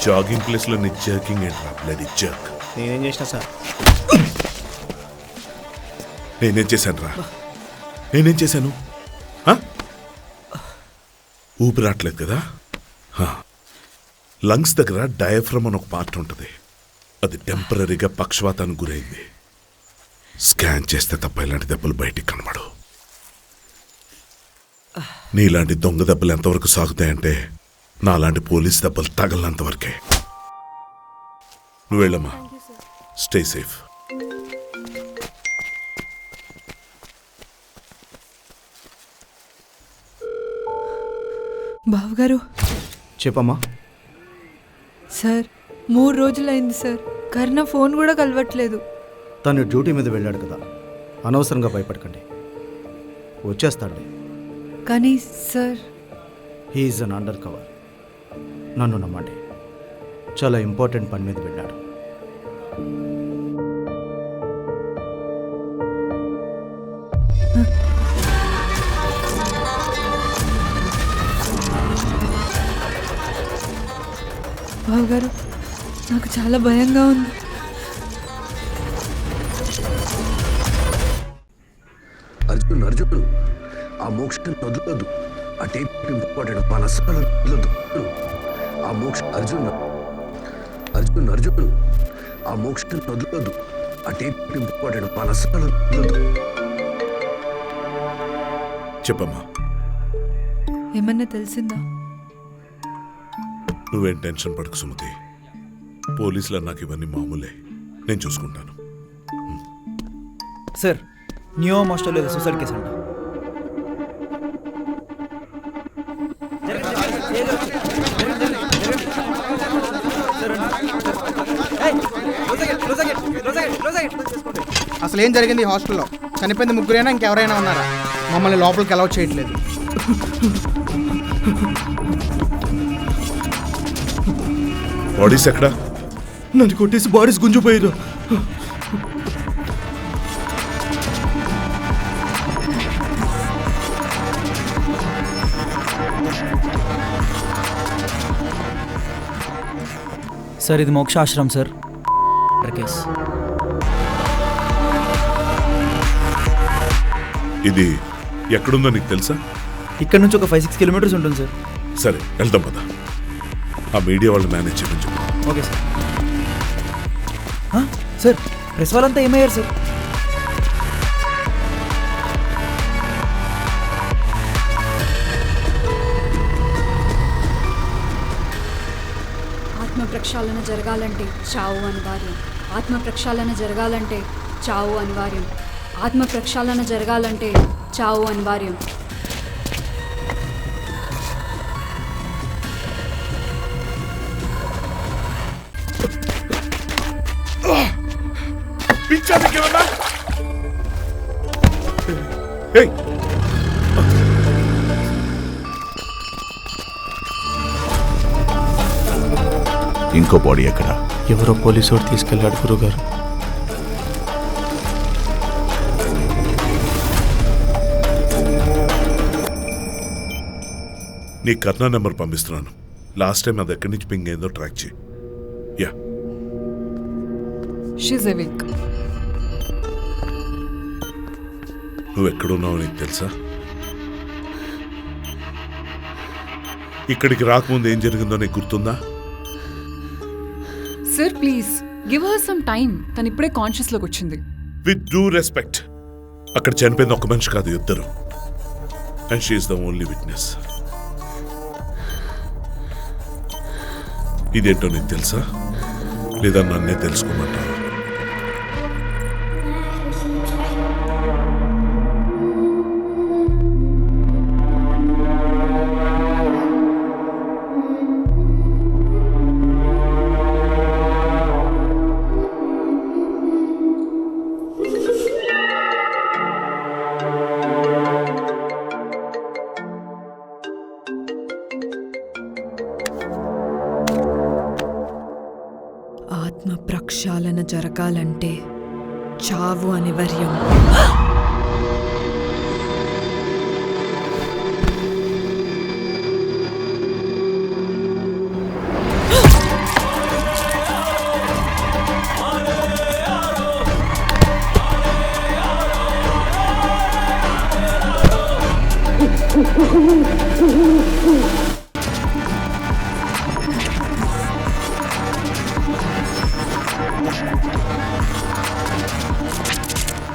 Jogging place లో నీ jerking ఏంట్రా బ్లడీ జర్క్? నేనేం చేసిన సార్? నేనేం చేశాను రా? నేనేం చేశాను? ఊపిరాట్లేదు కదా? లంగ్స్ దగ్గర డయాఫ్రమ్ అని ఒక పార్ట్ ఉంటుంది. అది టెంపరీగా పక్షవాతానికి గురైంది. స్కాన్ చేస్తే తప్ప ఇలాంటి దెబ్బలు బయటికి కనబడు. నీలాంటి దొంగ దెబ్బలు ఎంతవరకు సాగుతాయంటే నాలాంటి పోలీస్ దెబ్బలు తగలనంతవరకే. నువ్వు వెళ్ళమ్మా. Stay safe. బావగారు. చెప్పమ్మా. సార్ 3 రోజులైంది సార్. కర్ణ ఫోన్ కూడా కలవట్లేదు. తను డ్యూటీ మీద వెళ్ళాడు కదా, అనవసరంగా భయపడకండి, వచ్చేస్తాడు. కానీ సార్, హీఈస్ అన్ అండర్ కవర్. నన్ను నమ్మండి, చాలా ఇంపార్టెంట్ పని మీద వెళ్ళాడు. బావగారు, నాకు చాలా భయంగా ఉంది. అర్జున్ అర్జున్ ఆ మోక్షం వదలొద్దు. ఆ టేప్ ఇంపార్టెంట్, మన అసలు వదలొద్దు. ఆ మోక్ష అర్జున్ అర్జున్ అర్జున్ ఆ మోక్షం వదలొద్దు. ఆ టేప్ ఇంపార్టెంట్, మన అసలు వదలొద్దు. చెప్పమ్మా. ఏమన్నా తెలిసిందా? నువ్వేం టెన్షన్ పడకు సుమతి. పోలీసులు నాకు ఇవన్నీ మామూలే, నేను చూసుకుంటాను. సార్, న్యూ హాస్టల్లో సూసైడ్ కేసు అంట. అసలు ఏం జరిగింది హాస్టల్లో? చనిపోయింది ముగ్గురైనా ఇంకెవరైనా ఉన్నారా? మమ్మల్ని లోపలికి అలౌట్ చేయట్లేదు. బాడీస్ ఎక్కడా? నన్ను కొట్టేసి బాడీస్ గుంజిపోయారు. సార్, ఇది మోక్షాశ్రమం సార్. కేస్ ఇది ఎక్కడుందో నీకు తెలుసా? ఇక్కడ నుంచి ఒక 5-6 కిలోమీటర్స్ ఉంటుంది సార్. సరే, వెళ్దాం పద. ఆ మీడియా వాళ్ళు మేనేజ్ చేయమని చెప్పు. Okay sir. సార్, ప్రెస్ వాళ్ళంతా ఏమయ్యారు సార్? ఆత్మ ప్రక్షాళన జరగాలంటే చావు అనివార్యం. ఆత్మ ప్రక్షాళన జరగాలంటే చావు అనివార్యం. ఆత్మ ప్రక్షాళన జరగాలంటే చావు అనివార్యం. ఇంకో బాడీ ఎక్కడ? ఎవరో పోలీసు వాడు తీసుకెళ్ళాడు గురుగారు. నీ కర్ణా నెంబర్ పంపిస్తున్నాను. లాస్ట్ టైం అది ఎక్కడి నుంచి పింగ్ అయిందో ట్రాక్ చేయి. Yeah, she's awake. నువ్వు ఎక్కడున్నావో నీకు తెలుసా? ఇక్కడికి రాకముందు ఏం జరిగిందో నీకు గుర్తుందా? Sir, please give her some time. తను ఇప్పుడే కాన్షియస్ లోకి వచ్చింది. విత్ డ్యూ రెస్పెక్ట్, అక్కడ చనిపోయింది ఒక మనిషి కాదు, ఇద్దరు. And she is the only witness. ఇదేంటో నీకు తెలుసా, లేదా నన్నే తెలుసుకోమంటావా? ఆత్మ ప్రక్షాళన జరగాలంటే చావు అనివార్యం. Thank you.